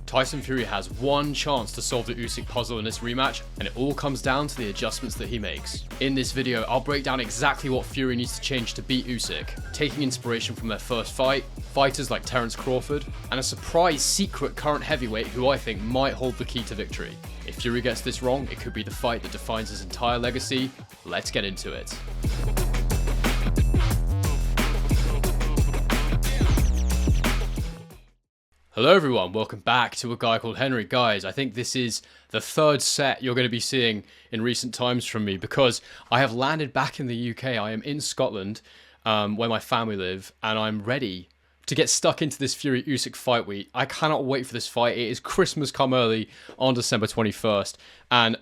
Tyson Fury has one chance to solve the Usyk puzzle in this rematch, and it all comes down to the adjustments that he makes. In this video, I'll break down exactly what Fury needs to change to beat Usyk, taking inspiration from their first fight, fighters like Terence Crawford, and a surprise secret current heavyweight who I think might hold the key to victory. If Fury gets this wrong, it could be the fight that defines his entire legacy. Let's get into it. Hello everyone, welcome back to A Guy Called Henry. Guys, I think this is the third set you're going to be seeing in recent times from me because I have landed back in the UK. I am in Scotland, where my family live, and I'm ready to get stuck into this Fury Usyk fight week. I cannot wait for this fight. It is Christmas come early on December 21st, and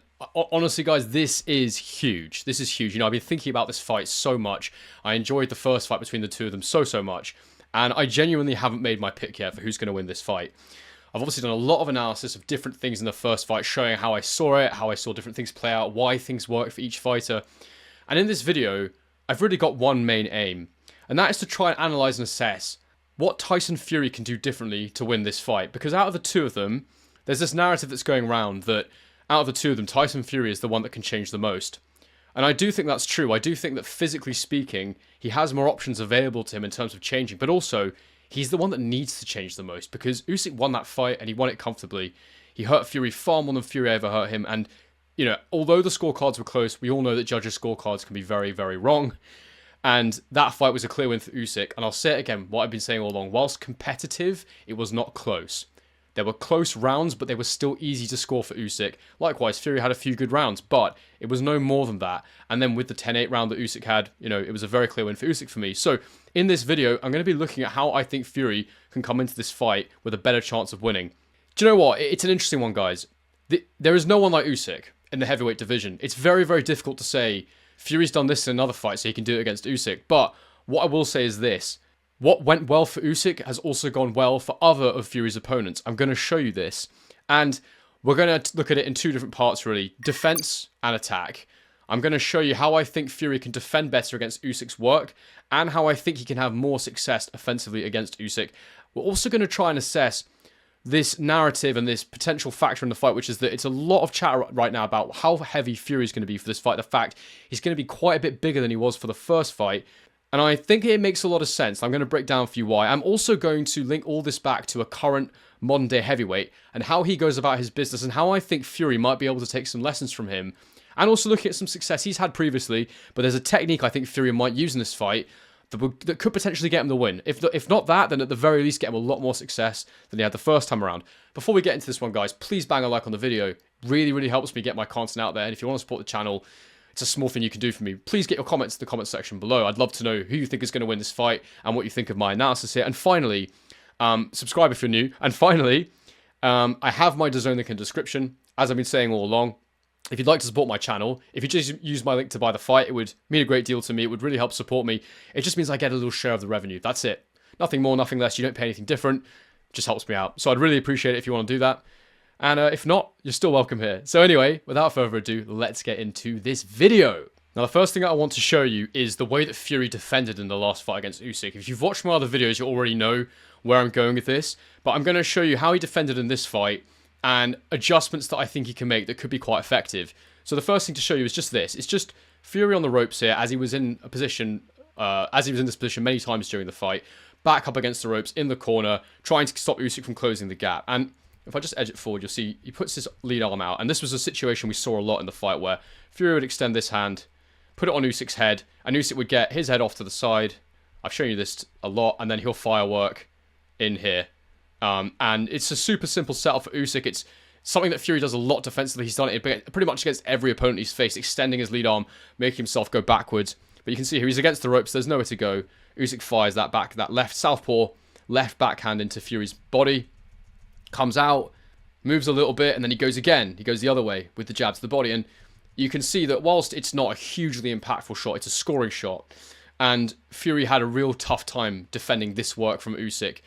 honestly guys, this is huge. This is huge. You know, I've been thinking about this fight so much. I enjoyed the first fight between the two of them so much. And I genuinely haven't made my pick yet for who's going to win this fight. I've obviously done a lot of analysis of different things in the first fight, showing how I saw it, how I saw different things play out, why things work for each fighter. And in this video, I've really got one main aim, and that is to try and analyze and assess what Tyson Fury can do differently to win this fight. Because out of the two of them, there's this narrative that's going around that out of the two of them, Tyson Fury is the one that can change the most. And I do think that's true. I do think that physically speaking, he has more options available to him in terms of changing, but also he's the one that needs to change the most because Usyk won that fight and he won it comfortably. He hurt Fury far more than Fury ever hurt him. And, you know, although the scorecards were close, we all know that judges' scorecards can be very, very wrong. And that fight was a clear win for Usyk. And I'll say it again, what I've been saying all along, whilst competitive, it was not close. There were close rounds, but they were still easy to score for Usyk. Likewise, Fury had a few good rounds, but it was no more than that. And then with the 10-8 round that Usyk had, you know, it was a very clear win for Usyk for me. So in this video, I'm going to be looking at how I think Fury can come into this fight with a better chance of winning. Do you know what? It's an interesting one, guys. There is no one like Usyk in the heavyweight division. It's very, very difficult to say Fury's done this in another fight, so he can do it against Usyk. But what I will say is this. What went well for Usyk has also gone well for other of Fury's opponents. I'm going to show you this. And we're going to look at it in two different parts, really. Defense and attack. I'm going to show you how I think Fury can defend better against Usyk's work and how I think he can have more success offensively against Usyk. We're also going to try and assess this narrative and this potential factor in the fight, which is that it's a lot of chat right now about how heavy Fury's going to be for this fight. The fact he's going to be quite a bit bigger than he was for the first fight. And I think it makes a lot of sense. I'm going to break down for you why. I'm also going to link all this back to a current modern day heavyweight and how he goes about his business and how I think Fury might be able to take some lessons from him. And also looking at some success he's had previously, but there's a technique I think Fury might use in this fight that could potentially get him the win. If not that, then at the very least get him a lot more success than he had the first time around. Before we get into this one, guys, please bang a like on the video. It really helps me get my content out there. And if you want to support the channel, it's a small thing you can do for me. Please get your comments in the comment section below. I'd love to know who you think is going to win this fight and what you think of my analysis here. And finally, subscribe if you're new. And finally, I have my DAZN link in the description, as I've been saying all along. If you'd like to support my channel, if you just use my link to buy the fight, it would mean a great deal to me. It would really help support me. It just means I get a little share of the revenue. That's it. Nothing more, nothing less. You don't pay anything different. It just helps me out. So I'd really appreciate it if you want to do that. And if not, you're still welcome here. So anyway, without further ado, let's get into this video. Now, the first thing I want to show you is the way that Fury defended in the last fight against Usyk. If you've watched my other videos, you already know where I'm going with this. But I'm going to show you how he defended in this fight and adjustments that I think he can make that could be quite effective. So the first thing to show you is just this. It's just Fury on the ropes here as he was in a position, this position many times during the fight, back up against the ropes in the corner, trying to stop Usyk from closing the gap. And if I just edge it forward, you'll see he puts his lead arm out. And this was a situation we saw a lot in the fight where Fury would extend this hand, put it on Usyk's head, and Usyk would get his head off to the side. I've shown you this a lot. And then he'll firework in here. And it's a super simple setup for Usyk. It's something that Fury does a lot defensively. He's done it pretty much against every opponent he's faced, extending his lead arm, making himself go backwards. But you can see here he's against the ropes. There's nowhere to go. Usyk fires that left southpaw, left backhand into Fury's body. Comes out, moves a little bit, and then he goes again. He goes the other way with the jab to the body. And you can see that whilst it's not a hugely impactful shot, it's a scoring shot. And Fury had a real tough time defending this work from Usyk.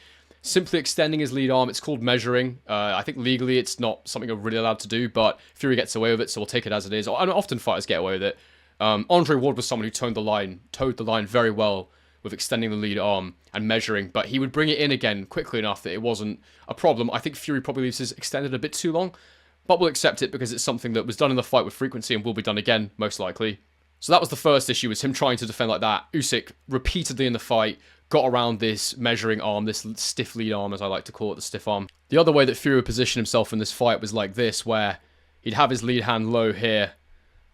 Simply extending his lead arm, it's called measuring. I think legally it's not something you're really allowed to do, but Fury gets away with it, so we'll take it as it is. And often fighters get away with it. Andre Ward was someone who towed the line very well with extending the lead arm and measuring, but he would bring it in again quickly enough that it wasn't a problem. I think Fury probably leaves his extended a bit too long, but we'll accept it because it's something that was done in the fight with frequency and will be done again, most likely. So that was the first issue, was him trying to defend like that. Usyk repeatedly in the fight got around this measuring arm, this stiff lead arm, as I like to call it, the stiff arm. The other way that Fury would position himself in this fight was like this, where he'd have his lead hand low here,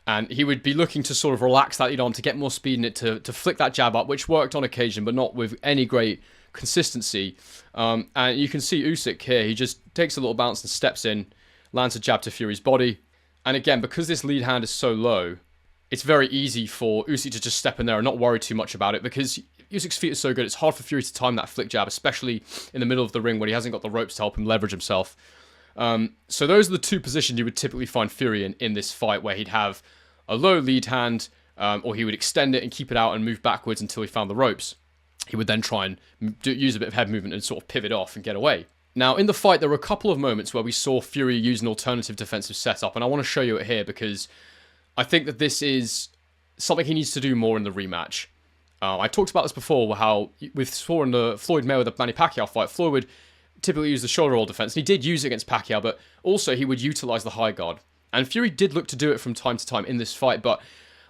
and he would be looking to sort of relax that lead arm to get more speed in it, to flick that jab up, which worked on occasion, but not with any great consistency. And you can see Usyk here, he just takes a little bounce and steps in, lands a jab to Fury's body. And again, because this lead hand is so low, it's very easy for Usyk to just step in there and not worry too much about it, because Usyk's feet are so good, it's hard for Fury to time that flick jab, especially in the middle of the ring when he hasn't got the ropes to help him leverage himself. So those are the two positions you would typically find Fury in this fight, where he'd have a low lead hand, or he would extend it and keep it out and move backwards until he found the ropes. He would then try and use a bit of head movement and sort of pivot off and get away. Now, in the fight, there were a couple of moments where we saw Fury use an alternative defensive setup, and I want to show you it here because I think that this is something he needs to do more in the rematch. I talked about this before, how we saw in the Floyd Mayweather-Manny Pacquiao fight, Floyd would typically use the shoulder roll defense, and he did use it against Pacquiao, but also he would utilize the high guard. And Fury did look to do it from time to time in this fight, but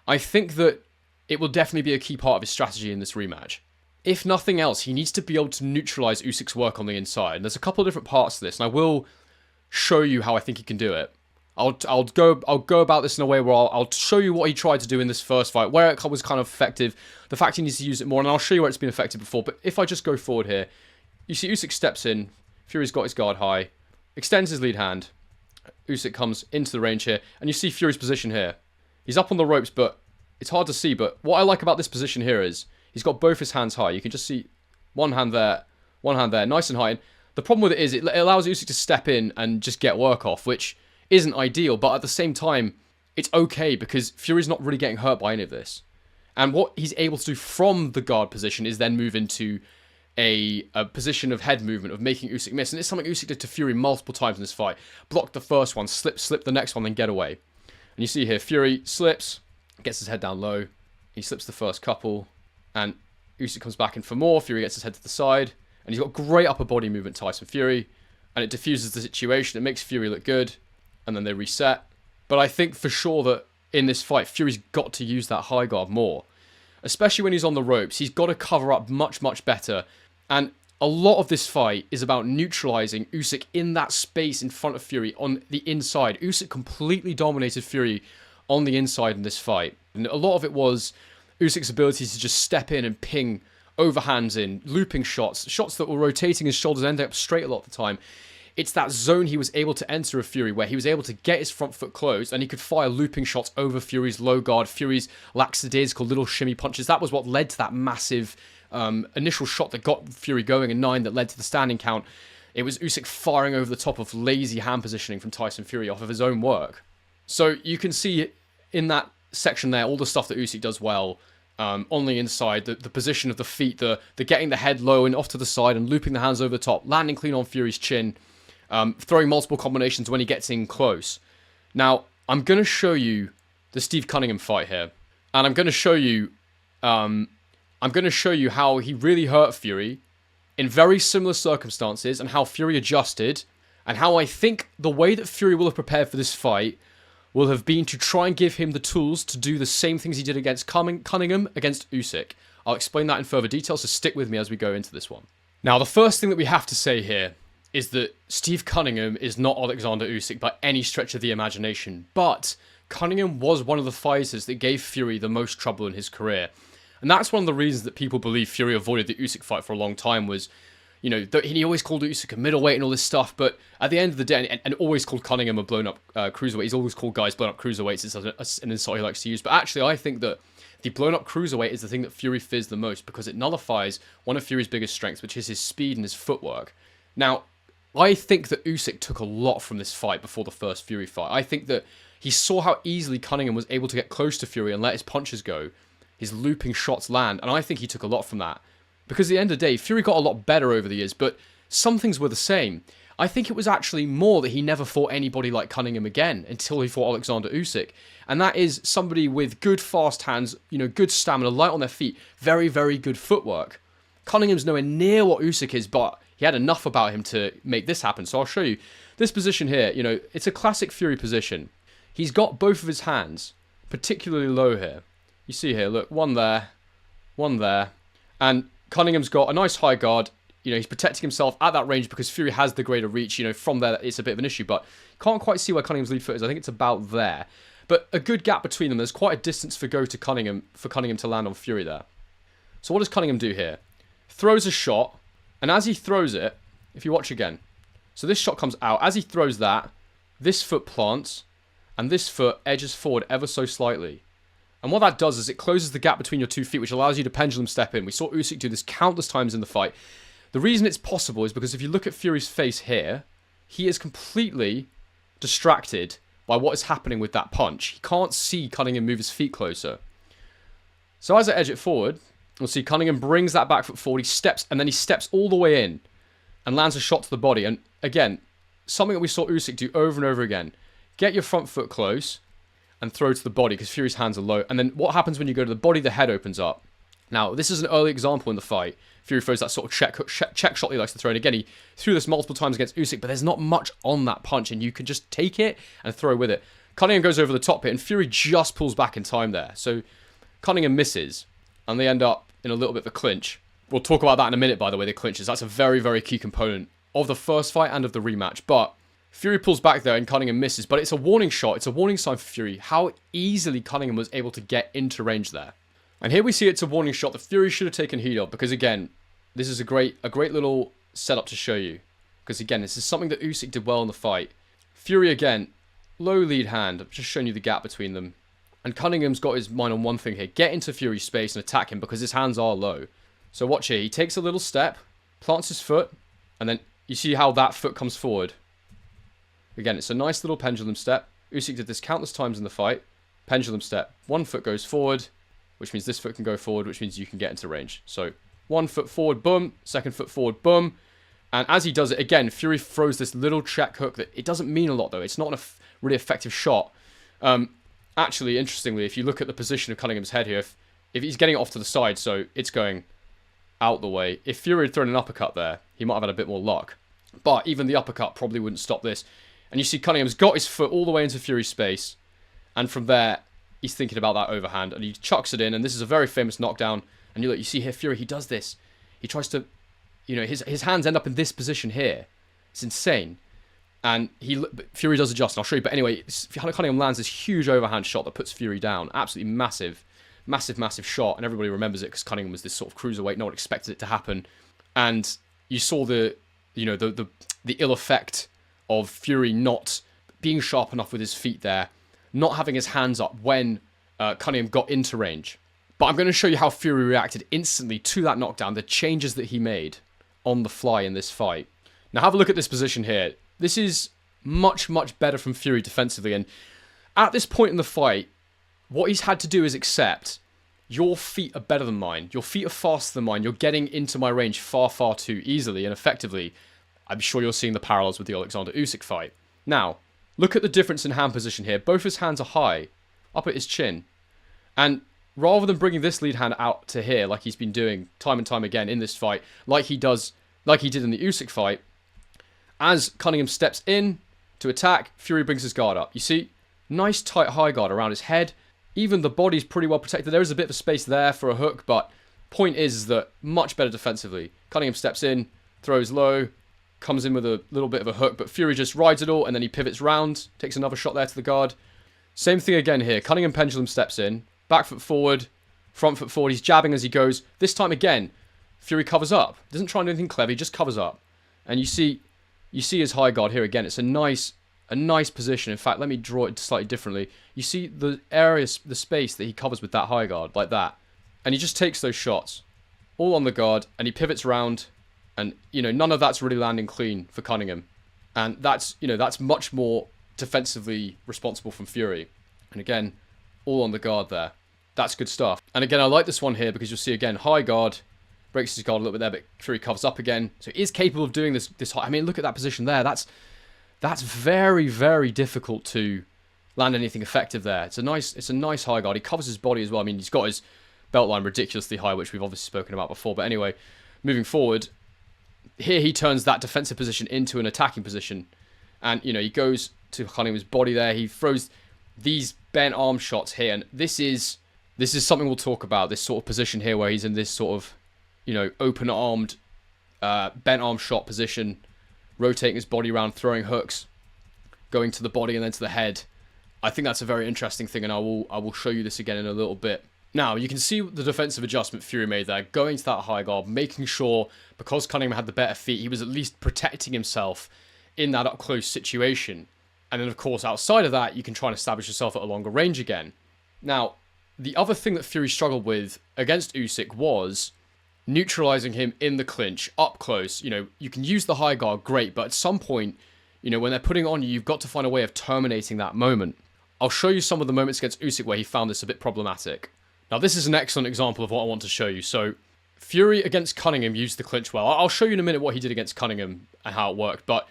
I think that it will definitely be a key part of his strategy in this rematch. If nothing else, he needs to be able to neutralize Usyk's work on the inside. And there's a couple of different parts to this, and I will show you how I think he can do it. I'll go about this in a way where I'll show you what he tried to do in this first fight, where it was kind of effective, the fact he needs to use it more, and I'll show you where it's been effective before. But if I just go forward here, you see Usyk steps in, Fury's got his guard high, extends his lead hand, Usyk comes into the range here, and you see Fury's position here. He's up on the ropes, but it's hard to see, but what I like about this position here is he's got both his hands high. You can just see one hand there, nice and high. And the problem with it is it allows Usyk to step in and just get work off, which isn't ideal, but at the same time, it's okay because Fury's not really getting hurt by any of this. And what he's able to do from the guard position is then move into a position of head movement, of making Usyk miss. And it's something Usyk did to Fury multiple times in this fight. Blocked the first one, slip the next one, then get away. And you see here, Fury slips, gets his head down low. He slips the first couple, and Usyk comes back in for more. Fury gets his head to the side, and he's got great upper body movement, Tyson Fury, and it diffuses the situation. It makes Fury look good, and then they reset. But I think for sure that in this fight, Fury's got to use that high guard more, especially when he's on the ropes. He's got to cover up much, much better. And a lot of this fight is about neutralizing Usyk in that space in front of Fury on the inside. Usyk completely dominated Fury on the inside in this fight. And a lot of it was Usyk's ability to just step in and ping overhands in, looping shots that were rotating his shoulders, ending up straight a lot of the time. It's that zone he was able to enter of Fury, where he was able to get his front foot closed and he could fire looping shots over Fury's low guard, Fury's lackadaisical little shimmy punches. That was what led to that massive initial shot that got Fury going in 9 that led to the standing count. It was Usyk firing over the top of lazy hand positioning from Tyson Fury off of his own work. So you can see in that section there all the stuff that Usyk does well on the inside, the position of the feet, the getting the head low and off to the side and looping the hands over the top, landing clean on Fury's chin, throwing multiple combinations when he gets in close. Now, I'm going to show you the Steve Cunningham fight here, and I'm going to show you how he really hurt Fury in very similar circumstances and how Fury adjusted, and how I think the way that Fury will have prepared for this fight will have been to try and give him the tools to do the same things he did against Cunningham against Usyk. I'll explain that in further detail, so stick with me as we go into this one. Now, the first thing that we have to say here is that Steve Cunningham is not Oleksandr Usyk by any stretch of the imagination, but Cunningham was one of the fighters that gave Fury the most trouble in his career. And that's one of the reasons that people believe Fury avoided the Usyk fight for a long time was, you know, he always called Usyk a middleweight and all this stuff, but at the end of the day, and always called Cunningham a blown-up cruiserweight. He's always called guys blown-up cruiserweights. It's an insult he likes to use. But actually, I think that the blown-up cruiserweight is the thing that Fury fears the most because it nullifies one of Fury's biggest strengths, which is his speed and his footwork. Now, I think that Usyk took a lot from this fight before the first Fury fight. I think that he saw how easily Cunningham was able to get close to Fury and let his punches go, his looping shots land, and I think he took a lot from that. Because at the end of the day, Fury got a lot better over the years, but some things were the same. I think it was actually more that he never fought anybody like Cunningham again until he fought Oleksandr Usyk. And that is somebody with good fast hands, good stamina, light on their feet, very, very good footwork. Cunningham's nowhere near what Usyk is, but he had enough about him to make this happen. So I'll show you. This position here, it's a classic Fury position. He's got both of his hands particularly low here. You see here, look, one there, and Cunningham's got a nice high guard. He's protecting himself at that range because Fury has the greater reach. From there, it's a bit of an issue, but can't quite see where Cunningham's lead foot is. I think it's about there. But a good gap between them. There's quite a distance for Cunningham to land on Fury there. So what does Cunningham do here? Throws a shot, and as he throws it, if you watch again, so this shot comes out. As he throws that, this foot plants, and this foot edges forward ever so slightly. And what that does is it closes the gap between your 2 feet, which allows you to pendulum step in. We saw Usyk do this countless times in the fight. The reason it's possible is because if you look at Fury's face here, he is completely distracted by what is happening with that punch. He can't see Cunningham move his feet closer. So as I edge it forward, we'll see Cunningham brings that back foot forward. He steps, and then he steps all the way in and lands a shot to the body. And again, something that we saw Usyk do over and over again. Get your front foot close and throw to the body because Fury's hands are low. And then what happens when you go to the body? The head opens up. Now, this is an early example in the fight. Fury throws that sort of check shot he likes to throw. And again, he threw this multiple times against Usyk, but there's not much on that punch, and you can just take it and throw with it. Cunningham goes over the top hit, and Fury just pulls back in time there. So Cunningham misses, and they end up in a little bit of a clinch. We'll talk about that in a minute, by the way, the clinches. That's a very, very key component of the first fight and of the rematch. But Fury pulls back there, and Cunningham misses. But it's a warning shot. It's a warning sign for Fury how easily Cunningham was able to get into range there. And here we see it's a warning shot that Fury should have taken heed of, because again, this is a great little setup to show you. Because again, this is something that Usyk did well in the fight. Fury again, low lead hand. I've just shown you the gap between them. And Cunningham's got his mind on one thing here. Get into Fury's space and attack him because his hands are low. So watch here. He takes a little step, plants his foot, and then you see how that foot comes forward. Again, it's a nice little pendulum step. Usyk did this countless times in the fight. Pendulum step. One foot goes forward, which means this foot can go forward, which means you can get into range. So 1 foot forward, boom. 2nd foot forward, boom. And as he does it, again, Fury throws this little check hook that it doesn't mean a lot, though. It's not a really effective shot. Actually, interestingly, if you look at the position of Cunningham's head here, if he's getting it off to the side, so it's going out the way. If Fury had thrown an uppercut there, he might have had a bit more luck. But even the uppercut probably wouldn't stop this. And you see Cunningham's got his foot all the way into Fury's space. And from there, he's thinking about that overhand. And he chucks it in. And this is a very famous knockdown. And you see here, Fury, he does this. He tries to, his hands end up in this position here. It's insane. And Fury does adjust, and I'll show you. But anyway, Cunningham lands this huge overhand shot that puts Fury down. Absolutely massive, massive, massive shot. And everybody remembers it because Cunningham was this sort of cruiserweight. No one expected it to happen. And you saw the ill effect of Fury not being sharp enough with his feet there, not having his hands up when Cunningham got into range. But I'm going to show you how Fury reacted instantly to that knockdown, the changes that he made on the fly in this fight. Now have a look at this position here. This is much, much better from Fury defensively. And at this point in the fight, what he's had to do is accept, your feet are better than mine. Your feet are faster than mine. You're getting into my range far, far too easily and effectively. I'm sure you're seeing the parallels with the Oleksandr Usyk fight. Now, look at the difference in hand position here. Both his hands are high, up at his chin. And rather than bringing this lead hand out to here, like he's been doing time and time again in this fight, like he did in the Usyk fight, as Cunningham steps in to attack, Fury brings his guard up. You see, nice tight high guard around his head. Even the body's pretty well protected. There is a bit of a space there for a hook, but point is that much better defensively. Cunningham steps in, throws low, comes in with a little bit of a hook, but Fury just rides it all, and then he pivots round, takes another shot there to the guard. Same thing again here. Cunningham pendulum steps in, back foot forward, front foot forward. He's jabbing as he goes. This time again, Fury covers up. Doesn't try and do anything clever, he just covers up. And you see his high guard here again. It's a nice position. In fact, let me draw it slightly differently. You see the area, the space that he covers with that high guard, like that. And he just takes those shots, all on the guard, and he pivots round. And, none of that's really landing clean for Cunningham. And that's much more defensively responsible from Fury. And again, all on the guard there. That's good stuff. And again, I like this one here because you'll see again, high guard, breaks his guard a little bit there, but Fury covers up again. So he is capable of doing this high. I mean, look at that position there. That's very, very difficult to land anything effective there. It's a nice high guard. He covers his body as well. I mean, he's got his belt line ridiculously high, which we've obviously spoken about before. But anyway, moving forward, here he turns that defensive position into an attacking position. And, you know, he goes to Cunningham's body there. He throws these bent arm shots here. And this is something we'll talk about, this sort of position here where he's in this sort of, you know, open-armed, bent arm shot position, rotating his body around, throwing hooks, going to the body and then to the head. I think that's a very interesting thing, and I will show you this again in a little bit. Now, you can see the defensive adjustment Fury made there, going to that high guard, making sure, because Cunningham had the better feet, he was at least protecting himself in that up-close situation. And then, of course, outside of that, you can try and establish yourself at a longer range again. Now, the other thing that Fury struggled with against Usyk was neutralizing him in the clinch, up close. You know, you can use the high guard, great, but at some point, you know, when they're putting it on you, you've got to find a way of terminating that moment. I'll show you some of the moments against Usyk where he found this a bit problematic. Now, this is an excellent example of what I want to show you. So, Fury against Cunningham used the clinch well. I'll show you in a minute what he did against Cunningham and how it worked. But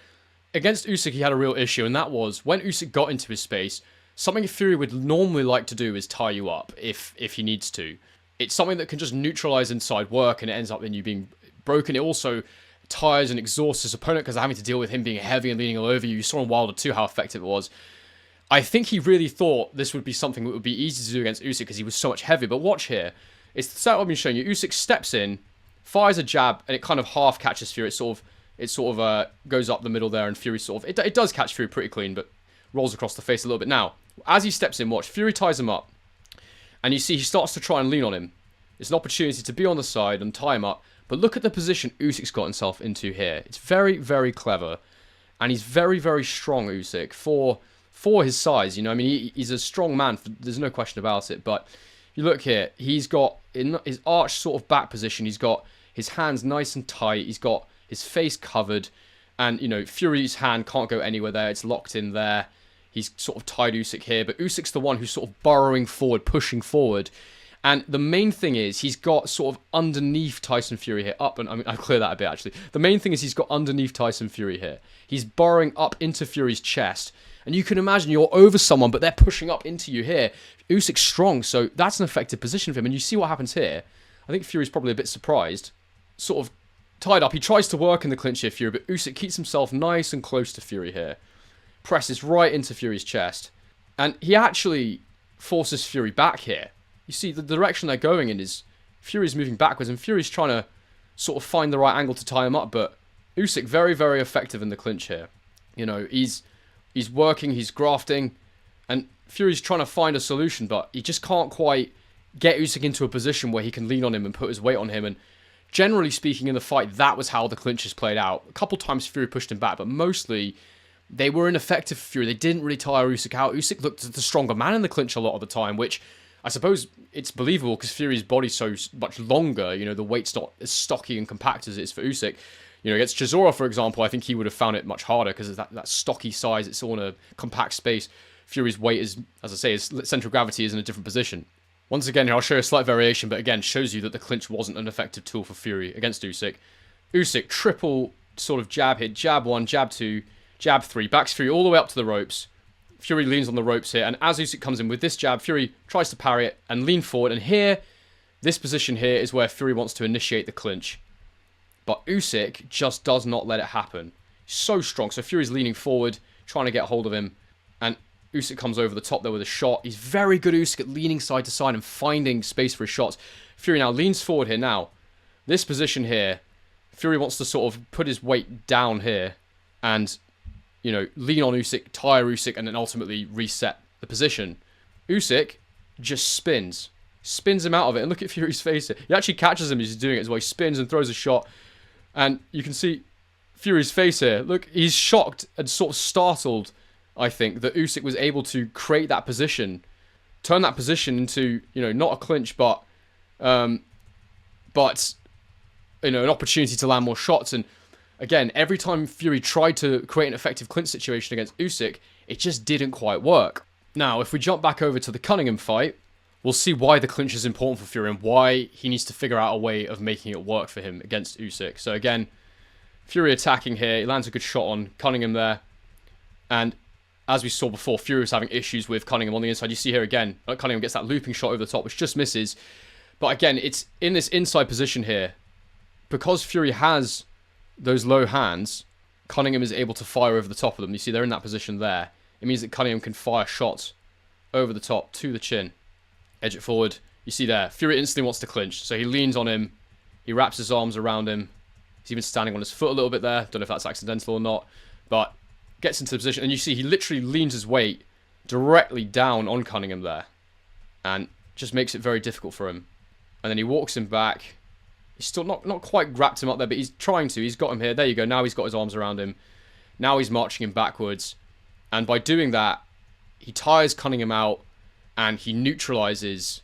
against Usyk, he had a real issue, and that was when Usyk got into his space, something Fury would normally like to do is tie you up if he needs to. It's something that can just neutralize inside work, and it ends up in you being broken. It also tires and exhausts his opponent because they're having to deal with him being heavy and leaning all over you. You saw in Wilder too how effective it was. I think he really thought this would be something that would be easy to do against Usyk because he was so much heavier. But watch here. It's the setup I've been showing you. Usyk steps in, fires a jab, and it kind of half catches Fury. It sort of goes up the middle there, and Fury sort of... It does catch Fury pretty clean, but rolls across the face a little bit. Now, as he steps in, watch. Fury ties him up, and you see he starts to try and lean on him. It's an opportunity to be on the side and tie him up. But look at the position Usyk's got himself into here. It's very, very clever, and he's very, very strong, Usyk, for his size. You know, I mean, he's a strong man. There's no question about it. But you look here, he's got in his arched sort of back position. He's got his hands nice and tight. He's got his face covered, and you know, Fury's hand can't go anywhere there. It's locked in there. He's sort of tied Usyk here, but Usyk's the one who's sort of burrowing forward, pushing forward. And the main thing is he's got sort of underneath Tyson Fury here, up, and I mean, I'll clear that a bit actually. The main thing is he's got underneath Tyson Fury here. He's burrowing up into Fury's chest. And you can imagine you're over someone, but they're pushing up into you here. Usyk's strong, so that's an effective position for him. And you see what happens here. I think Fury's probably a bit surprised. Sort of tied up. He tries to work in the clinch here, Fury, but Usyk keeps himself nice and close to Fury here. Presses right into Fury's chest. And he actually forces Fury back here. You see, the direction they're going in is Fury's moving backwards, and Fury's trying to sort of find the right angle to tie him up, but Usyk very, very effective in the clinch here. You know, he's working, he's grafting, and Fury's trying to find a solution, but he just can't quite get Usyk into a position where he can lean on him and put his weight on him. And generally speaking in the fight, that was how the clinches played out. A couple times Fury pushed him back, but mostly they were ineffective for Fury. They didn't really tire Usyk out. Usyk looked the stronger man in the clinch a lot of the time, which I suppose it's believable because Fury's body's so much longer. You know, the weight's not as stocky and compact as it is for Usyk. You know, against Chisora, for example, I think he would have found it much harder because of that stocky size. It's all in a compact space. Fury's weight is, as I say, his central gravity is in a different position. Once again, here I'll show you a slight variation, but again, shows you that the clinch wasn't an effective tool for Fury against Usyk. Usyk, triple sort of jab hit, jab 1, jab 2, jab 3, backs Fury all the way up to the ropes. Fury leans on the ropes here, and as Usyk comes in with this jab, Fury tries to parry it and lean forward, and here, this position here is where Fury wants to initiate the clinch. But Usyk just does not let it happen. So strong. So Fury's leaning forward, trying to get hold of him. And Usyk comes over the top there with a shot. He's very good, Usyk, at leaning side to side and finding space for his shots. Fury now leans forward here. Now, this position here, Fury wants to sort of put his weight down here and, you know, lean on Usyk, tire Usyk, and then ultimately reset the position. Usyk just spins him out of it. And look at Fury's face here. He actually catches him as he's doing it as well. He spins and throws a shot. And you can see Fury's face here. Look, he's shocked and sort of startled, I think, that Usyk was able to create that position, turn that position into, you know, not a clinch, but you know, an opportunity to land more shots. And again, every time Fury tried to create an effective clinch situation against Usyk, it just didn't quite work. Now, if we jump back over to the Cunningham fight, we'll see why the clinch is important for Fury and why he needs to figure out a way of making it work for him against Usyk. So again, Fury attacking here. He lands a good shot on Cunningham there. And as we saw before, Fury was having issues with Cunningham on the inside. You see here again, Cunningham gets that looping shot over the top, which just misses. But again, it's in this inside position here. Because Fury has those low hands, Cunningham is able to fire over the top of them. You see, they're in that position there. It means that Cunningham can fire shots over the top to the chin. Edge it forward. You see there, Fury instantly wants to clinch. So he leans on him. He wraps his arms around him. He's even standing on his foot a little bit there. Don't know if that's accidental or not. But gets into the position. And you see he literally leans his weight directly down on Cunningham there. And just makes it very difficult for him. And then he walks him back. He's still not quite wrapped him up there, but he's trying to. He's got him here. There you go. Now he's got his arms around him. Now he's marching him backwards. And by doing that, he tires Cunningham out and he neutralizes,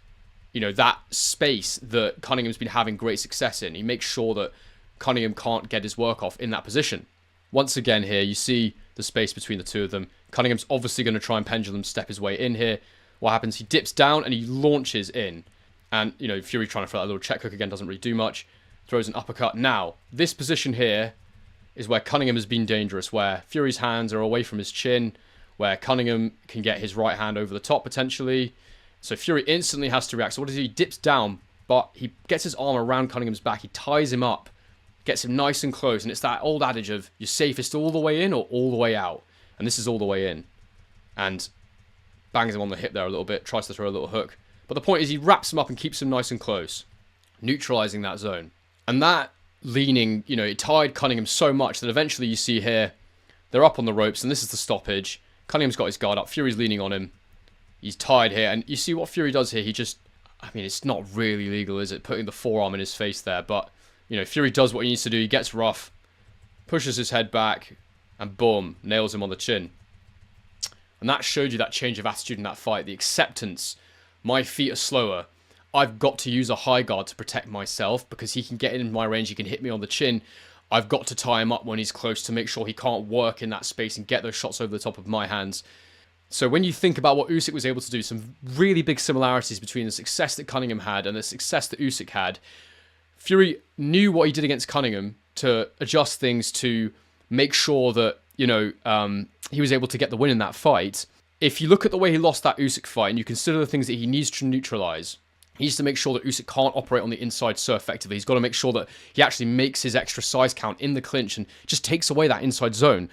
that space that Cunningham's been having great success in. He makes sure that Cunningham can't get his work off in that position. Once again here, you see the space between the two of them. Cunningham's obviously going to try and pendulum step his way in here. What happens? He dips down and he launches in. And, Fury trying to throw that little check hook again doesn't really do much. Throws an uppercut. Now, this position here is where Cunningham has been dangerous, where Fury's hands are away from his chin, where Cunningham can get his right hand over the top potentially. So Fury instantly has to react. So what does he? He dips down, but he gets his arm around Cunningham's back. He ties him up, gets him nice and close. And it's that old adage of you're safest all the way in or all the way out. And this is all the way in. And bangs him on the hip there a little bit, tries to throw a little hook. But the point is he wraps him up and keeps him nice and close, neutralizing that zone. And that leaning, it tied Cunningham so much that eventually you see here, they're up on the ropes, and this is the stoppage. Cunningham's got his guard up. Fury's leaning on him. He's tied here. And you see what Fury does here. He just, it's not really legal, is it? Putting the forearm in his face there. But, Fury does what he needs to do. He gets rough, pushes his head back, and boom, nails him on the chin. And that showed you that change of attitude in that fight. The acceptance. My feet are slower. I've got to use a high guard to protect myself because he can get in my range. He can hit me on the chin. I've got to tie him up when he's close to make sure he can't work in that space and get those shots over the top of my hands. So when you think about what Usyk was able to do, some really big similarities between the success that Cunningham had and the success that Usyk had. Fury knew what he did against Cunningham to adjust things to make sure that, he was able to get the win in that fight. If you look at the way he lost that Usyk fight and you consider the things that he needs to neutralize, he needs to make sure that Usyk can't operate on the inside so effectively. He's got to make sure that he actually makes his extra size count in the clinch and just takes away that inside zone.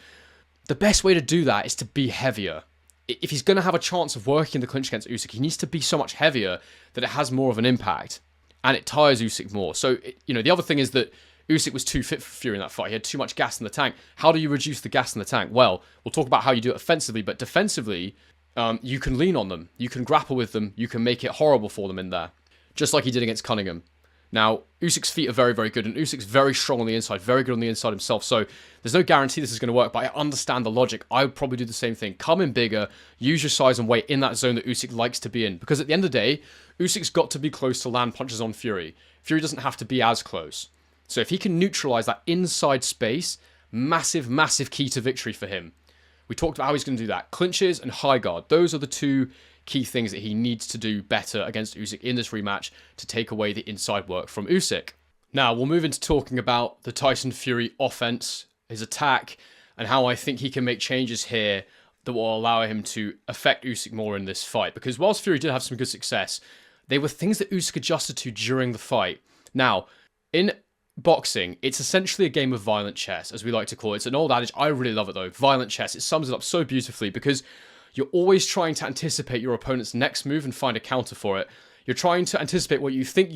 The best way to do that is to be heavier. If he's going to have a chance of working in the clinch against Usyk, he needs to be so much heavier that it has more of an impact and it tires Usyk more. So, the other thing is that Usyk was too fit for Fury in that fight. He had too much gas in the tank. How do you reduce the gas in the tank? Well, we'll talk about how you do it offensively, but defensively, you can lean on them. You can grapple with them. You can make it horrible for them in there, just like he did against Cunningham. Now, Usyk's feet are very, very good, and Usyk's very strong on the inside, very good on the inside himself, so there's no guarantee this is going to work, but I understand the logic. I would probably do the same thing. Come in bigger, use your size and weight in that zone that Usyk likes to be in, because at the end of the day, Usyk's got to be close to land punches on Fury. Fury doesn't have to be as close. So if he can neutralize that inside space, massive, massive key to victory for him. We talked about how he's going to do that. Clinches and high guard. Those are the two key things that he needs to do better against Usyk in this rematch to take away the inside work from Usyk. Now, we'll move into talking about the Tyson Fury offense, his attack, and how I think he can make changes here that will allow him to affect Usyk more in this fight. Because whilst Fury did have some good success, they were things that Usyk adjusted to during the fight. Now, in boxing, it's essentially a game of violent chess, as we like to call it. It's an old adage. I really love it, though. Violent chess. It sums it up so beautifully because you're always trying to anticipate your opponent's next move and find a counter for it. You're trying to anticipate what you think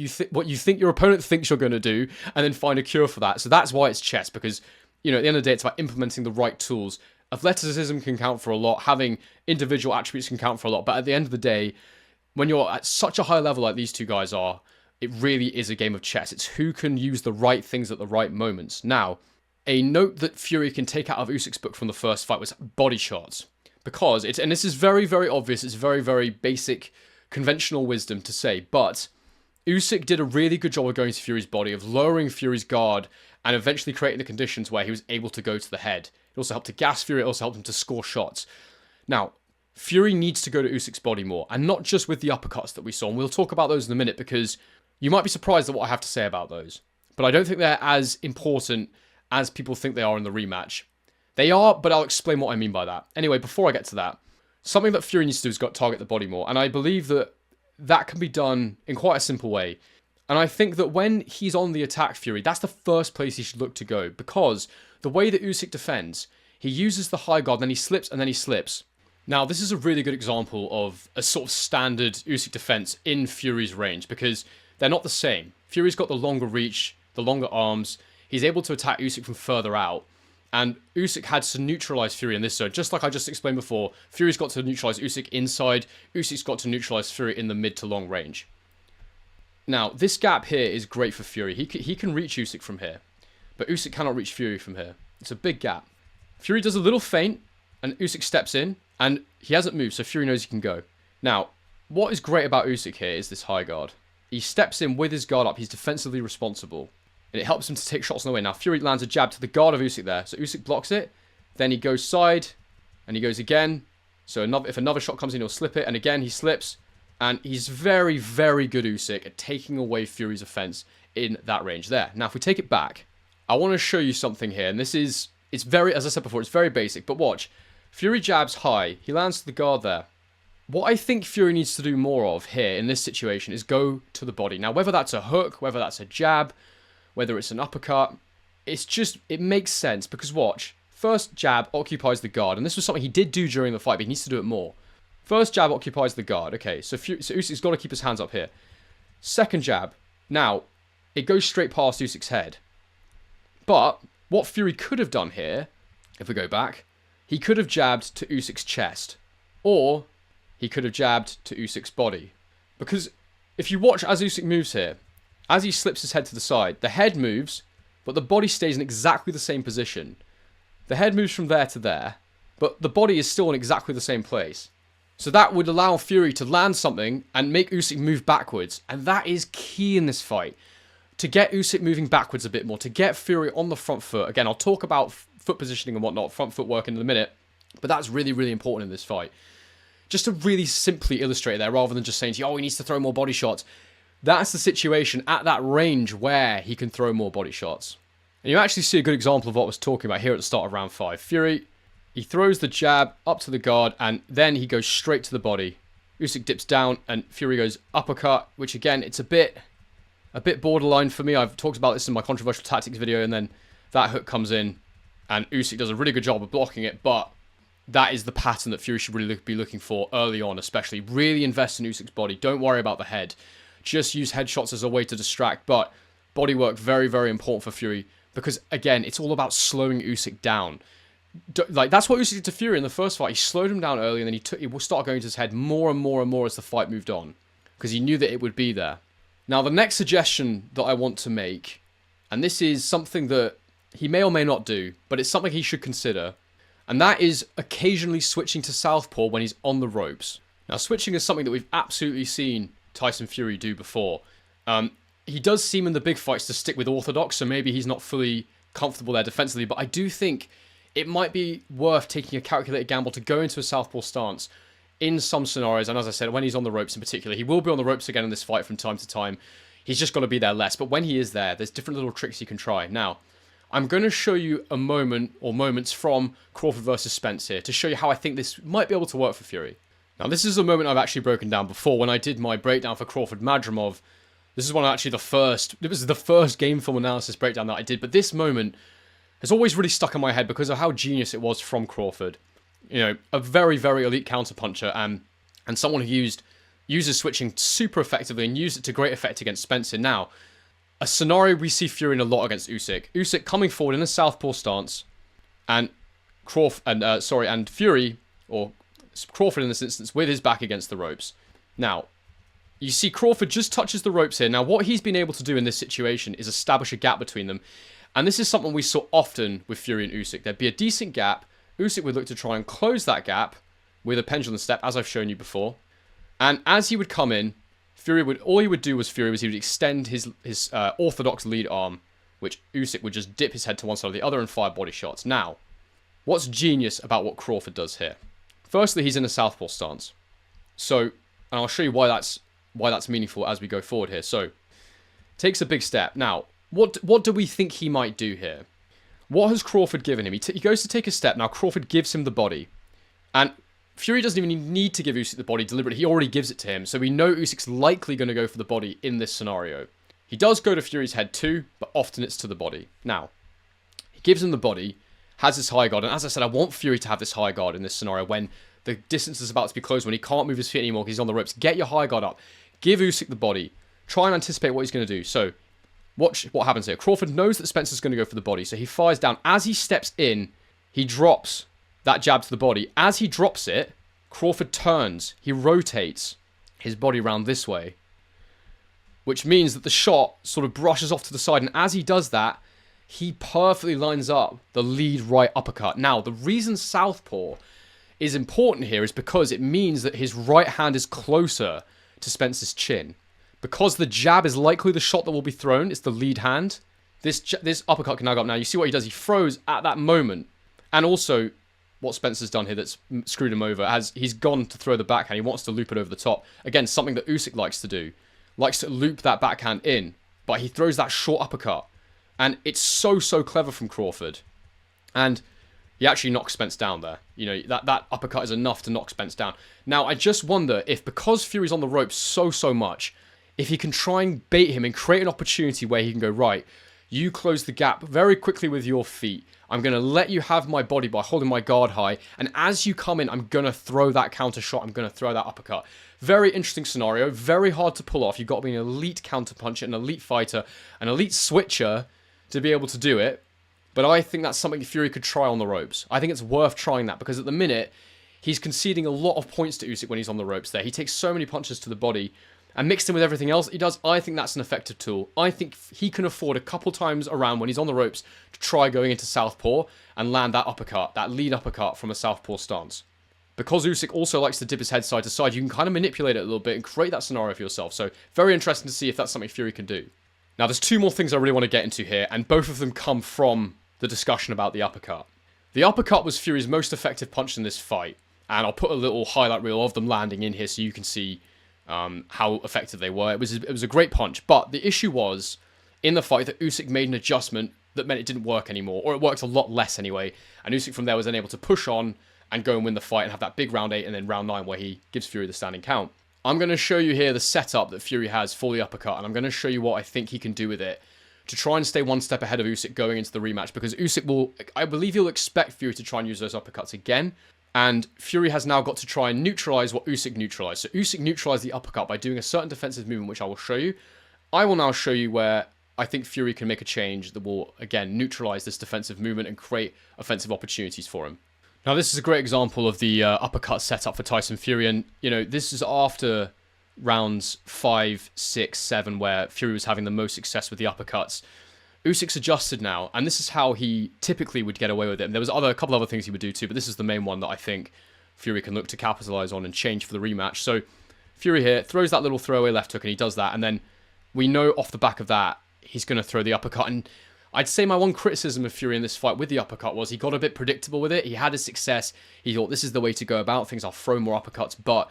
your opponent thinks you're going to do and then find a cure for that. So that's why it's chess, because, at the end of the day, it's about implementing the right tools. Athleticism can count for a lot. Having individual attributes can count for a lot. But at the end of the day, when you're at such a high level like these two guys are, it really is a game of chess. It's who can use the right things at the right moments. Now, a note that Fury can take out of Usyk's book from the first fight was body shots. Because and this is very, very obvious, it's very, very basic, conventional wisdom to say, but Usyk did a really good job of going to Fury's body, of lowering Fury's guard, and eventually creating the conditions where he was able to go to the head. It also helped to gas Fury, it also helped him to score shots. Now, Fury needs to go to Usyk's body more, and not just with the uppercuts that we saw. And we'll talk about those in a minute because you might be surprised at what I have to say about those. But I don't think they're as important as people think they are in the rematch. They are, but I'll explain what I mean by that. Anyway, before I get to that, something that Fury needs to do is target the body more. And I believe that that can be done in quite a simple way. And I think that when he's on the attack, Fury, that's the first place he should look to go. Because the way that Usyk defends, he uses the high guard, then he slips, and then he slips. Now, this is a really good example of a sort of standard Usyk defense in Fury's range. Because they're not the same. Fury's got the longer reach, the longer arms. He's able to attack Usyk from further out. And Usyk had to neutralise Fury in this zone. Just like I just explained before, Fury's got to neutralise Usyk inside. Usyk's got to neutralise Fury in the mid to long range. Now, this gap here is great for Fury. He can reach Usyk from here. But Usyk cannot reach Fury from here. It's a big gap. Fury does a little feint, and Usyk steps in. And he hasn't moved, so Fury knows he can go. Now, what is great about Usyk here is this high guard. He steps in with his guard up. He's defensively responsible. And it helps him to take shots on the way. Now, Fury lands a jab to the guard of Usyk there. So Usyk blocks it. Then he goes side. And he goes again. So if another shot comes in, he'll slip it. And again, he slips. And he's very, very good, Usyk, at taking away Fury's offense in that range there. Now, if we take it back, I want to show you something here. And it's very, as I said before, it's very basic. But watch. Fury jabs high. He lands to the guard there. What I think Fury needs to do more of here in this situation is go to the body. Now, whether that's a hook, whether that's a jab, whether it's an uppercut, it makes sense because watch, first jab occupies the guard, and this was something he did do during the fight, but he needs to do it more. First jab occupies the guard, okay, so Usyk's got to keep his hands up here. Second jab, now, it goes straight past Usyk's head. But, what Fury could have done here, if we go back, he could have jabbed to Usyk's chest, or he could have jabbed to Usyk's body. Because, if you watch as Usyk moves here, as he slips his head to the side, the head moves, but the body stays in exactly the same position. The head moves from there to there, but the body is still in exactly the same place. So that would allow Fury to land something and make Usyk move backwards. And that is key in this fight. To get Usyk moving backwards a bit more, to get Fury on the front foot. Again, I'll talk about foot positioning and whatnot, front foot work in a minute, but that's really, really important in this fight. Just to really simply illustrate there, rather than just saying to you, oh, he needs to throw more body shots. That's the situation at that range where he can throw more body shots. And you actually see a good example of what I was talking about here at the start of round 5. Fury, he throws the jab up to the guard, and then he goes straight to the body. Usyk dips down, and Fury goes uppercut, which again, it's a bit borderline for me. I've talked about this in my controversial tactics video, and then that hook comes in, and Usyk does a really good job of blocking it, but that is the pattern that Fury should really be looking for early on, especially. Really invest in Usyk's body. Don't worry about the head. Just use headshots as a way to distract, but body work, very, very important for Fury, because, again, it's all about slowing Usyk down. That's what Usyk did to Fury in the first fight. He slowed him down early, and then he will start going to his head more and more and more as the fight moved on, because he knew that it would be there. Now, the next suggestion that I want to make, and this is something that he may or may not do, but it's something he should consider, and that is occasionally switching to southpaw when he's on the ropes. Now, switching is something that we've absolutely seen Tyson Fury do before. He does seem in the big fights to stick with orthodox, so maybe he's not fully comfortable there defensively, but I do think it might be worth taking a calculated gamble to go into a southpaw stance in some scenarios, and as I said, when he's on the ropes in particular, he will be on the ropes again in this fight from time to time. He's just got to be there less, but when he is there, there's different little tricks he can try. Now, I'm going to show you a moment or moments from Crawford versus Spence here to show you how I think this might be able to work for Fury. Now, this is a moment I've actually broken down before when I did my breakdown for Crawford Madrimov. This is it was the first game film analysis breakdown that I did, but this moment has always really stuck in my head because of how genius it was from Crawford. You know, a very, very elite counterpuncher and someone who uses switching super effectively and used it to great effect against Spencer. Now, a scenario we see Fury in a lot against Usyk. Usyk coming forward in a southpaw stance, and Fury, or Crawford in this instance, with his back against the ropes. Now, you see Crawford just touches the ropes here. Now, what he's been able to do in this situation is establish a gap between them. And this is something we saw often with Fury and Usyk. There'd be a decent gap. Usyk would look to try and close that gap with a pendulum step, as I've shown you before. And as he would come in, Fury would extend his orthodox lead arm, which Usyk would just dip his head to one side or the other and fire body shots. Now, what's genius about what Crawford does here? Firstly, he's in a southpaw stance. So, and I'll show you why that's meaningful as we go forward here. So, takes a big step. Now, what do we think he might do here? What has Crawford given him? He goes to take a step. Now, Crawford gives him the body. And Fury doesn't even need to give Usyk the body deliberately. He already gives it to him. So we know Usyk's likely going to go for the body in this scenario. He does go to Fury's head too, but often it's to the body. Now, he gives him the body, has this high guard. And as I said, I want Fury to have this high guard in this scenario when the distance is about to be closed, when he can't move his feet anymore because he's on the ropes. Get your high guard up. Give Usyk the body. Try and anticipate what he's going to do. So, watch what happens here. Crawford knows that Spencer's going to go for the body, so he fires down. As he steps in, he drops that jab to the body. As he drops it, Crawford turns. He rotates his body around this way, which means that the shot sort of brushes off to the side. And as he does that, he perfectly lines up the lead right uppercut. Now, the reason southpaw is important here is because it means that his right hand is closer to Spencer's chin. Because the jab is likely the shot that will be thrown, it's the lead hand. This uppercut can now go up. Now, you see what he does? He throws at that moment. And also, what Spencer's done here that's screwed him over, as he's gone to throw the backhand. He wants to loop it over the top. Again, something that Usyk likes to do. Likes to loop that backhand in. But he throws that short uppercut. And it's so clever from Crawford. And he actually knocks Spence down there. You know, that uppercut is enough to knock Spence down. Now, I just wonder if, because Fury's on the ropes so much, if he can try and bait him and create an opportunity where he can go, right, you close the gap very quickly with your feet. I'm going to let you have my body by holding my guard high. And as you come in, I'm going to throw that counter shot. I'm going to throw that uppercut. Very interesting scenario. Very hard to pull off. You've got to be an elite counter puncher, an elite fighter, an elite switcher to be able to do it. But I think that's something Fury could try on the ropes. I think it's worth trying that because at the minute, he's conceding a lot of points to Usyk when he's on the ropes there. He takes so many punches to the body. And mixed in with everything else he does, I think that's an effective tool. I think he can afford a couple times around when he's on the ropes to try going into southpaw and land that uppercut, that lead uppercut from a southpaw stance. Because Usyk also likes to dip his head side to side, you can kind of manipulate it a little bit and create that scenario for yourself. So very interesting to see if that's something Fury can do. Now there's two more things I really want to get into here, and both of them come from the discussion about the uppercut. The uppercut was Fury's most effective punch in this fight, and I'll put a little highlight reel of them landing in here so you can see how effective they were. It was a great punch, but the issue was in the fight that Usyk made an adjustment that meant it didn't work anymore, or it worked a lot less anyway, and Usyk from there was then able to push on and go and win the fight and have that big round 8 and then round 9 where he gives Fury the standing count. I'm going to show you here the setup that Fury has for the uppercut, and I'm going to show you what I think he can do with it to try and stay one step ahead of Usyk going into the rematch, because Usyk will, I believe he'll expect Fury to try and use those uppercuts again. And Fury has now got to try and neutralise what Usyk neutralised. So Usyk neutralised the uppercut by doing a certain defensive movement, which I will show you. I will now show you where I think Fury can make a change that will, again, neutralise this defensive movement and create offensive opportunities for him. Now, this is a great example of the uppercut setup for Tyson Fury. And, you know, this is after rounds 5, 6, 7, where Fury was having the most success with the uppercuts. Usyk's adjusted now, and this is how he typically would get away with it. And there was a couple other things he would do too, but this is the main one that I think Fury can look to capitalize on and change for the rematch. So Fury here throws that little throwaway left hook, and he does that, and then we know off the back of that he's going to throw the uppercut. And I'd say my one criticism of Fury in this fight with the uppercut was he got a bit predictable with it. He had his success. He thought this is the way to go about things. I'll throw more uppercuts, but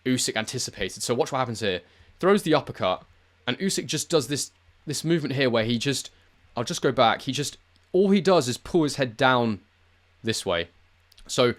Usyk anticipated. So watch what happens here. Throws the uppercut, and Usyk just does this movement here where he just... I'll just go back. All he does is pull his head down this way. So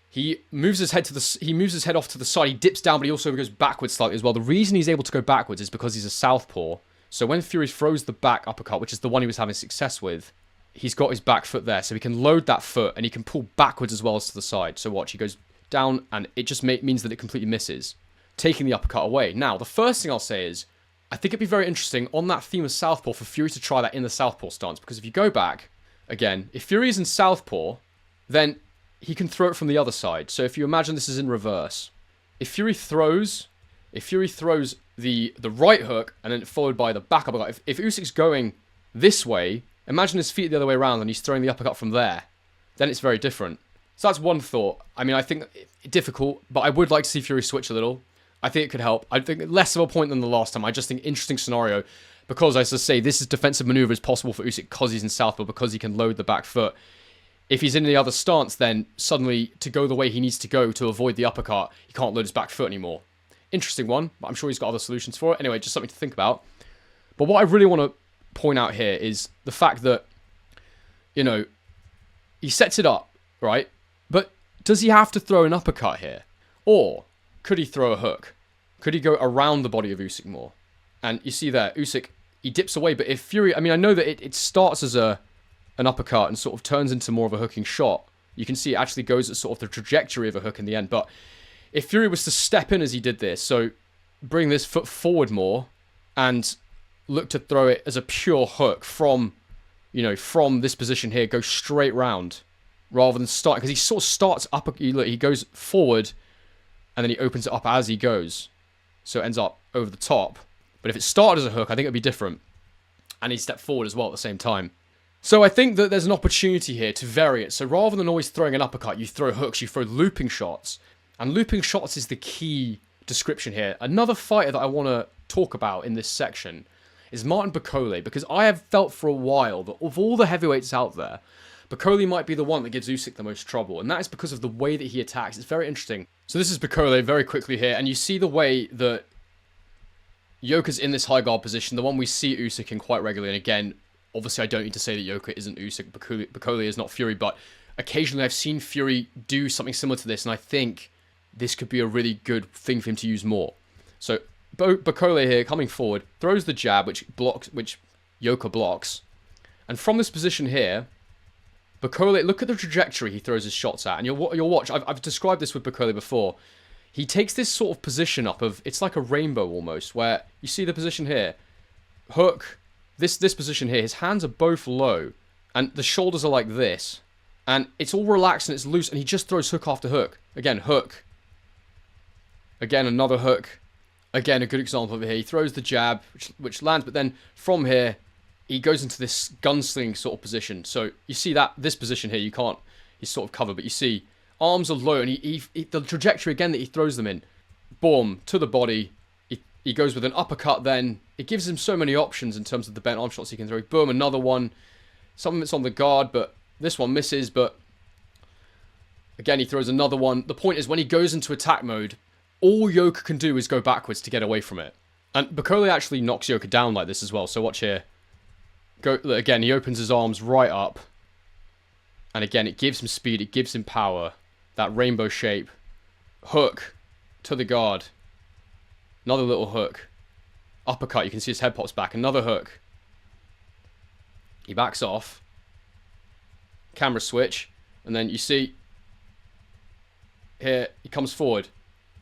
he moves his head off to the side. He dips down, but he also goes backwards slightly as well. The reason he's able to go backwards is because he's a southpaw. So when Fury throws the back uppercut, which is the one he was having success with, he's got his back foot there. So he can load that foot, and he can pull backwards as well as to the side. So watch, he goes down, and it just means that it completely misses, taking the uppercut away. Now, the first thing I'll say is, I think it'd be very interesting on that theme of southpaw for Fury to try that in the southpaw stance. Because if you go back, again, if Fury is in southpaw, then he can throw it from the other side. So if you imagine this is in reverse, if Fury throws the right hook and then followed by the back uppercut, if Usyk's going this way, imagine his feet the other way around and he's throwing the uppercut from there, then it's very different. So that's one thought. I mean, I think difficult, but I would like to see Fury switch a little. I think it could help. I think less of a point than the last time. I just think interesting scenario because, as I say, this is defensive maneuver is possible for Usyk because he's in southpaw, because he can load the back foot. if he's in the other stance, then suddenly to go the way he needs to go to avoid the uppercut, he can't load his back foot anymore. Interesting one, but I'm sure he's got other solutions for it. Anyway, just something to think about. But what I really want to point out here is the fact that, you know, he sets it up, right? But does he have to throw an uppercut here? Or could he throw a hook? Could he go around the body of Usyk more? And you see there, Usyk, he dips away, but if Fury... I mean, I know that it starts as an uppercut and sort of turns into more of a hooking shot. You can see it actually goes at sort of the trajectory of a hook in the end. But if Fury was to step in as he did this, so bring this foot forward more and look to throw it as a pure hook from, you know, from this position here, go straight round rather than start, because he sort of starts up, he goes forward and then he opens it up as he goes. So it ends up over the top. But if it started as a hook, I think it'd be different. And he stepped forward as well at the same time. So I think that there's an opportunity here to vary it. So rather than always throwing an uppercut, you throw hooks, you throw looping shots. And looping shots is the key description here. Another fighter that I want to talk about in this section is Martin Bakole, because I have felt for a while that of all the heavyweights out there, Bakole might be the one that gives Usyk the most trouble, and that is because of the way that he attacks. It's very interesting. So this is Bakole very quickly here, and you see the way that Yoka's in this high guard position, the one we see Usyk in quite regularly, and again, obviously I don't need to say that Yoka isn't Usyk, Bakole is not Fury, but occasionally I've seen Fury do something similar to this, and I think this could be a really good thing for him to use more. So Bakole here coming forward, throws the jab, which Yoka blocks. And from this position here, Bakole, look at the trajectory he throws his shots at. And you'll watch, I've described this with Bakole before. He takes this sort of position up of, it's like a rainbow almost, where you see the position here. Hook, this position here, his hands are both low. And the shoulders are like this. And it's all relaxed and it's loose, and he just throws hook after hook. Again, hook. Again, another hook. Again, a good example of it here. He throws the jab, which lands, but then from here, he goes into this gunsling sort of position. So you see that, this position here, you can't, he's sort of covered, but you see arms are low, and the trajectory again that he throws them in, boom, to the body. He goes with an uppercut then. It gives him so many options in terms of the bent arm shots he can throw. Boom, another one. Something that's on the guard, but this one misses, but again, he throws another one. The point is, when he goes into attack mode, all Yoka can do is go backwards to get away from it. And Bakole actually knocks Yoka down like this as well. So watch here. Again, he opens his arms right up. And again, it gives him speed. It gives him power. That rainbow shape. Hook to the guard. Another little hook. Uppercut. You can see his head pops back. Another hook. He backs off. Camera switch. And then you see here, he comes forward.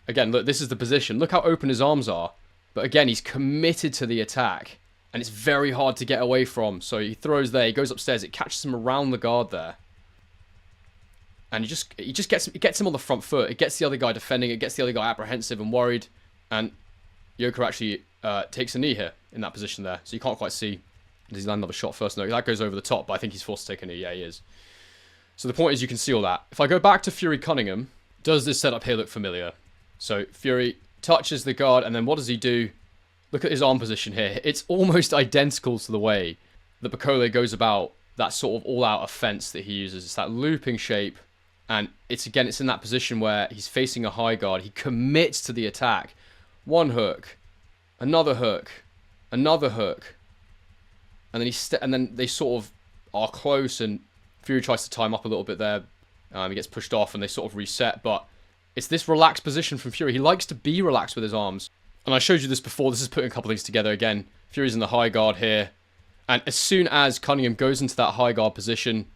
Again, look, this is the position. Look how open his arms are. But again, he's committed to the attack. And it's very hard to get away from. So he throws there. He goes upstairs. It catches him around the guard there. And he just gets him on the front foot. It gets the other guy defending. It gets the other guy apprehensive and worried. And Yoka actually takes a knee here in that position there. So you can't quite see. Does he land another shot first? No, that goes over the top. But I think he's forced to take a knee. Yeah, he is. So the point is, you can see all that. If I go back to Fury Cunningham, does this setup here look familiar? So Fury touches the guard, and then what does he do? Look at his arm position here. It's almost identical to the way that Bakole goes about that sort of all-out offense that he uses. It's that looping shape, and it's in that position where he's facing a high guard. He commits to the attack. One hook, another hook, another hook, and then they sort of are close, and Fury tries to tie him up a little bit there. He gets pushed off, and they sort of reset, but it's this relaxed position from Fury. He likes to be relaxed with his arms. And I showed you this before. This is putting a couple of things together again. Fury's in the high guard here. And as soon as Cunningham goes into that high guard position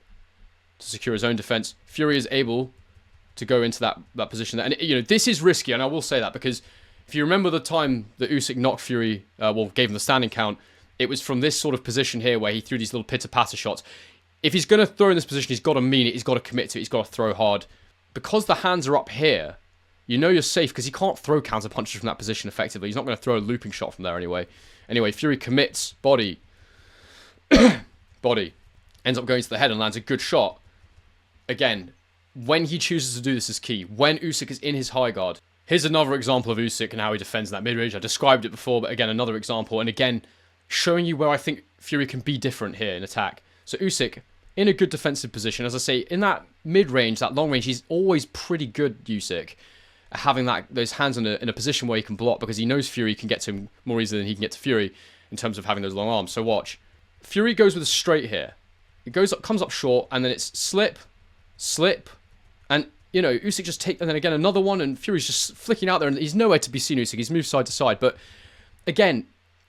to secure his own defense, Fury is able to go into that position there. And, you know, this is risky, and I will say that, because if you remember the time that Usyk knocked Fury, gave him the standing count, it was from this sort of position here where he threw these little pitter-patter shots. If he's going to throw in this position, he's got to mean it. He's got to commit to it. He's got to throw hard. Because the hands are up here, you know you're safe because he can't throw counter punches from that position effectively. He's not going to throw a looping shot from there anyway. Anyway, Fury commits, body, body, ends up going to the head and lands a good shot. Again, when he chooses to do this is key. When Usyk is in his high guard. Here's another example of Usyk and how he defends in that mid-range. I described it before, but again, another example. And again, showing you where I think Fury can be different here in attack. So Usyk, in a good defensive position. As I say, in that mid-range, that long range, he's always pretty good, Usyk, having those hands in a position where he can block, because he knows Fury can get to him more easily than he can get to Fury in terms of having those long arms. So watch. Fury goes with a straight here. It comes up short, and then it's slip, and, you know, Usyk just and then again another one, and Fury's just flicking out there, and he's nowhere to be seen, Usyk. He's moved side to side. But, again,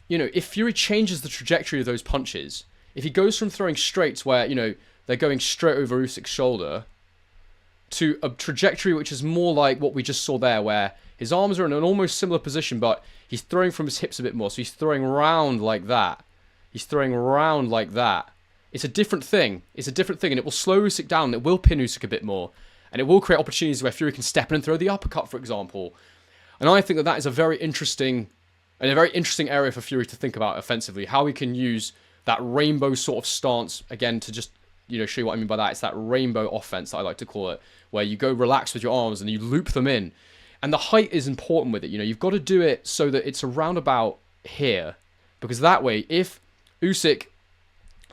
you know, if Fury changes the trajectory of those punches, if he goes from throwing straights where, you know, they're going straight over Usyk's shoulder to a trajectory which is more like what we just saw there, where his arms are in an almost similar position, but he's throwing from his hips a bit more. So he's throwing round like that. He's throwing round like that. It's a different thing. It's a different thing, and it will slow Usyk down. It will pin Usyk a bit more, and it will create opportunities where Fury can step in and throw the uppercut, for example. And I think that is a very interesting area for Fury to think about offensively, how he can use that rainbow sort of stance, again, to just, you know, show you what I mean by that. It's that rainbow offense that I like to call it, where you go relax with your arms and you loop them in. And the height is important with it. You know, you've got to do it so that it's around about here, because that way, if Usyk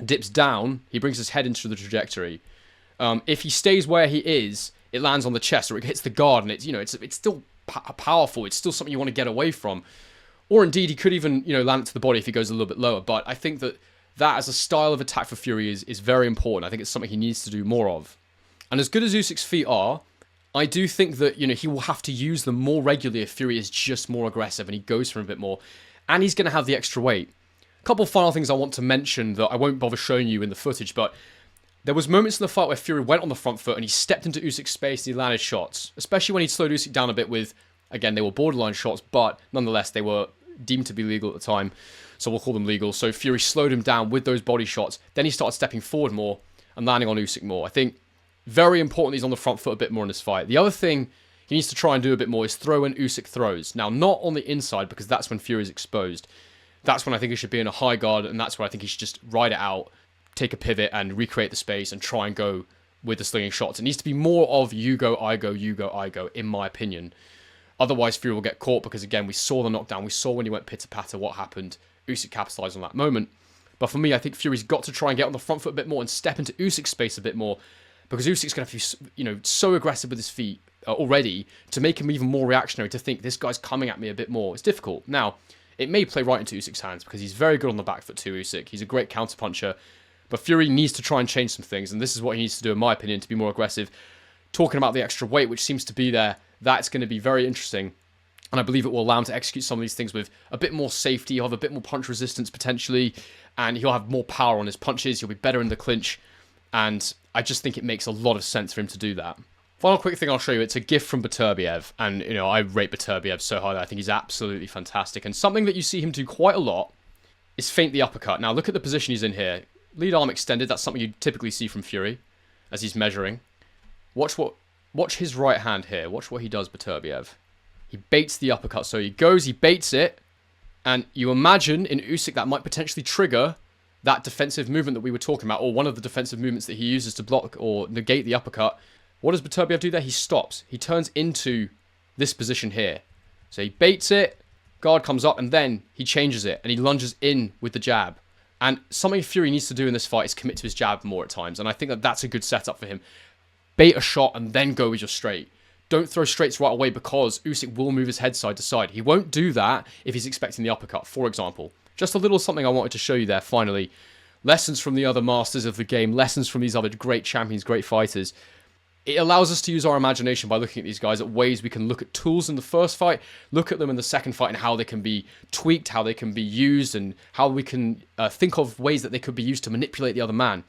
dips down, he brings his head into the trajectory. If he stays where he is, it lands on the chest, or it hits the guard, and it's, you know, it's still powerful. It's still something you want to get away from. Or indeed, he could even, you know, land it to the body if he goes a little bit lower. But I think that as a style of attack for Fury is very important. I think it's something he needs to do more of. And as good as Usyk's feet are, I do think that, you know, he will have to use them more regularly if Fury is just more aggressive and he goes for him a bit more. And he's going to have the extra weight. A couple of final things I want to mention that I won't bother showing you in the footage, but there was moments in the fight where Fury went on the front foot and he stepped into Usyk's space and he landed shots, especially when he slowed Usyk down a bit with, again, they were borderline shots, but nonetheless, they were deemed to be legal at the time, so we'll call them legal. So Fury slowed him down with those body shots. Then he started stepping forward more and landing on Usyk more. I think very important he's on the front foot a bit more in this fight. The other thing he needs to try and do a bit more is throw when Usyk throws. Now, not on the inside, because that's when Fury is exposed. That's when I think he should be in a high guard, and that's where I think he should just ride it out, take a pivot, and recreate the space, and try and go with the slinging shots. It needs to be more of you go, I go, you go, I go, in my opinion. Otherwise, Fury will get caught, because, again, we saw the knockdown. We saw when he went pitter-patter what happened. Usyk capitalized on that moment. But for me, I think Fury's got to try and get on the front foot a bit more and step into Usyk's space a bit more, because Usyk's going to have to be, you know, so aggressive with his feet already to make him even more reactionary, to think this guy's coming at me a bit more. It's difficult. Now, it may play right into Usyk's hands, because he's very good on the back foot too, Usyk. He's a great counter-puncher. But Fury needs to try and change some things, and this is what he needs to do, in my opinion, to be more aggressive. Talking about the extra weight, which seems to be there, that's going to be very interesting. And I believe it will allow him to execute some of these things with a bit more safety. He'll have a bit more punch resistance, potentially, and he'll have more power on his punches. He'll be better in the clinch, and I just think it makes a lot of sense for him to do that. Final quick thing I'll show you, it's a gift from Beterbiev, and, you know, I rate Beterbiev so highly. I think he's absolutely fantastic, and something that you see him do quite a lot is feint the uppercut. Now, look at the position he's in here. Lead arm extended, that's something you typically see from Fury as he's measuring. Watch his right hand here. Watch what he does, Beterbiev. He baits the uppercut, so he goes, he baits it, and you imagine in Usyk that might potentially trigger that defensive movement that we were talking about, or one of the defensive movements that he uses to block or negate the uppercut. What does Beterbiev do there? He stops. He turns into this position here. So he baits it, guard comes up, and then he changes it, and he lunges in with the jab. And something Fury needs to do in this fight is commit to his jab more at times, and I think that that's a good setup for him. Bait a shot and then go with your straight. Don't throw straights right away, because Usyk will move his head side to side. He won't do that if he's expecting the uppercut, for example. Just a little something I wanted to show you there, finally. Lessons from the other masters of the game, lessons from these other great champions, great fighters. It allows us to use our imagination by looking at these guys, at ways we can look at tools in the first fight, look at them in the second fight, and how they can be tweaked, how they can be used, and how we can think of ways that they could be used to manipulate the other man.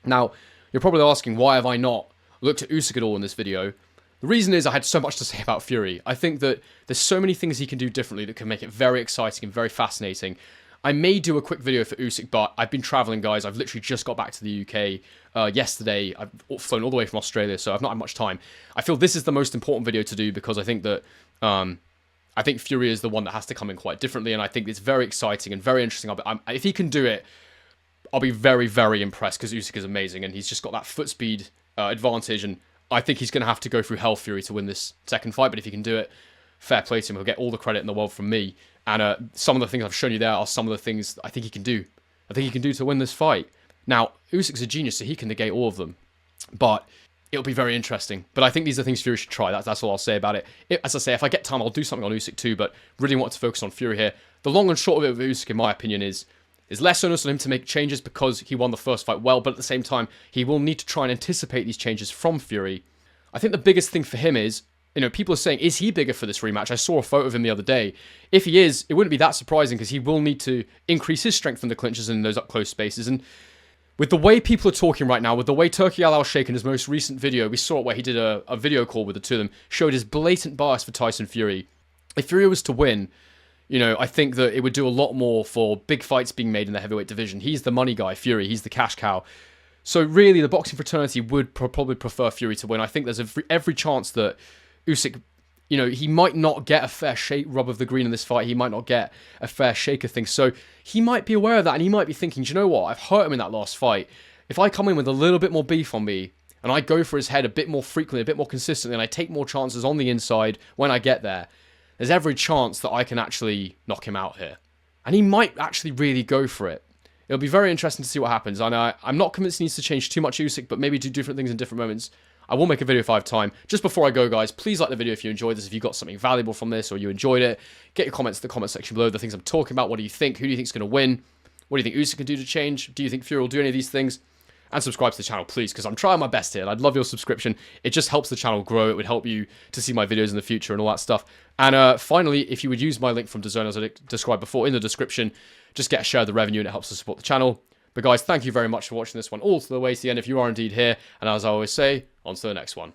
Now, you're probably asking, why have I not looked at Usyk at all in this video? The reason is I had so much to say about Fury. I think that there's so many things he can do differently that can make it very exciting and very fascinating. I may do a quick video for Usyk, but I've been traveling, guys. I've literally just got back to the UK yesterday. I've flown all the way from Australia, so I've not had much time. I feel this is the most important video to do, because I think that I think Fury is the one that has to come in quite differently, and I think it's very exciting and very interesting. If he can do it, I'll be very, very impressed, because Usyk is amazing, and he's just got that foot speed advantage, and I think he's going to have to go through hell, Fury, to win this second fight, but if he can do it, fair play to him. He'll get all the credit in the world from me. And some of the things I've shown you there are some of the things I think he can do. I think he can do to win this fight. Now, Usyk's a genius, so he can negate all of them. But it'll be very interesting. But I think these are things Fury should try. That's all I'll say about it. As I say, if I get time, I'll do something on Usyk too, but really want to focus on Fury here. The long and short of it with Usyk, in my opinion, is less onus on him to make changes because he won the first fight well, but at the same time, he will need to try and anticipate these changes from Fury. I think the biggest thing for him is, people are saying, is he bigger for this rematch? I saw a photo of him the other day. If he is, it wouldn't be that surprising because he will need to increase his strength in the clinches and in those up-close spaces. And with the way people are talking right now, with the way Turki Al-Sheikh in his most recent video, we saw it where he did a video call with the two of them, showed his blatant bias for Tyson Fury. If Fury was to win, I think that it would do a lot more for big fights being made in the heavyweight division. He's the money guy, Fury. He's the cash cow. So really, the boxing fraternity would probably prefer Fury to win. I think there's every chance that Usyk, he might not get a fair rub of the green in this fight. He might not get a fair shake of things. So he might be aware of that, and he might be thinking, do you know what? I've hurt him in that last fight. If I come in with a little bit more beef on me, and I go for his head a bit more frequently, a bit more consistently, and I take more chances on the inside when I get there, there's every chance that I can actually knock him out here. And he might actually really go for it. It'll be very interesting to see what happens. And I'm not convinced he needs to change too much Usyk, but maybe do different things in different moments. I will make a video if I have time. Just before I go, guys, please like the video if you enjoyed this, if you got something valuable from this or you enjoyed it. Get your comments in the comment section below, the things I'm talking about. What do you think? Who do you think is going to win? What do you think Usyk can do to change? Do you think Fury will do any of these things? And subscribe to the channel, please, because I'm trying my best here, and I'd love your subscription. It just helps the channel grow. It would help you to see my videos in the future and all that stuff. And finally, if you would use my link from DAZN, as I described before, in the description, just get a share of the revenue, and it helps to support the channel. But guys, thank you very much for watching this one all the way to the end if you are indeed here. And as I always say, on to the next one.